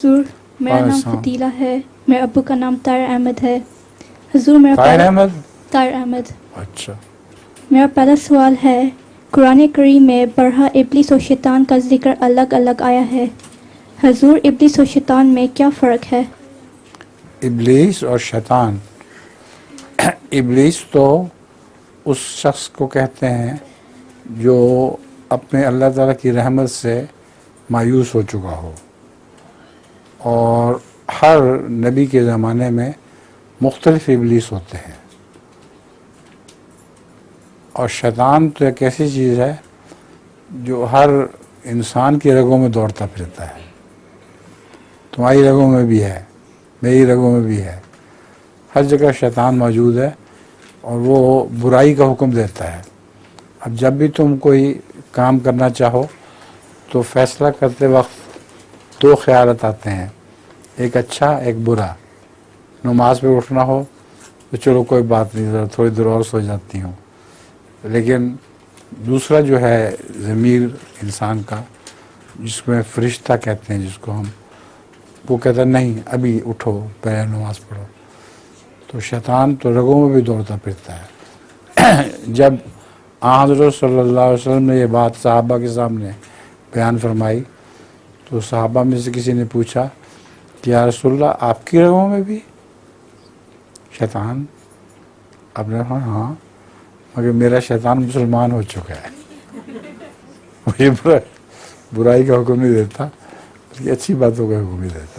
حضور میرا نام السلام. فتیلہ ہے. میرے ابو کا نام طاہر احمد ہے. حضور طاہر احمد. طاہر احمد. اچھا. میرا پہلا سوال ہے، قرآن کریم میں برہا ابلیس اور شیطان کا ذکر الگ الگ آیا ہے. حضور ابلیس اور شیطان میں کیا فرق ہے؟ ابلیس اور شیطان. ابلیس تو اس شخص کو کہتے ہیں جو اپنے اللہ تعالیٰ کی رحمت سے مایوس ہو چکا ہو، اور ہر نبی کے زمانے میں مختلف ابلیس ہوتے ہیں. اور شیطان تو ایک ایسی چیز ہے جو ہر انسان کی رگوں میں دوڑتا پھرتا ہے. تمہاری رگوں میں بھی ہے، میری رگوں میں بھی ہے، ہر جگہ شیطان موجود ہے اور وہ برائی کا حکم دیتا ہے. اب جب بھی تم کوئی کام کرنا چاہو تو فیصلہ کرتے وقت دو خیالات آتے ہیں، ایک اچھا ایک برا. نماز پہ اٹھنا ہو تو چلو کوئی بات نہیں، ذرا تھوڑی دیر اور سو جاتی ہوں، لیکن دوسرا جو ہے ضمیر انسان کا، جس میں فرشتہ کہتے ہیں جس کو ہم، وہ کہتا ہے نہیں ابھی اٹھو پہلے نماز پڑھو. تو شیطان تو رگوں میں بھی دوڑتا پھرتا ہے. جب حضرت صلی اللہ علیہ وسلم نے یہ بات صحابہ کے سامنے بیان فرمائی تو صحابہ میں سے کسی نے پوچھا کہ یا رسول اللہ آپ کی رگوں میں بھی شیطان؟ آپ نے کہا ہاں، مگر میرا شیطان مسلمان ہو چکا ہے، مجھے برائی کا حکم نہیں دیتا، بلکہ اچھی باتوں کا حکم ہی دیتا.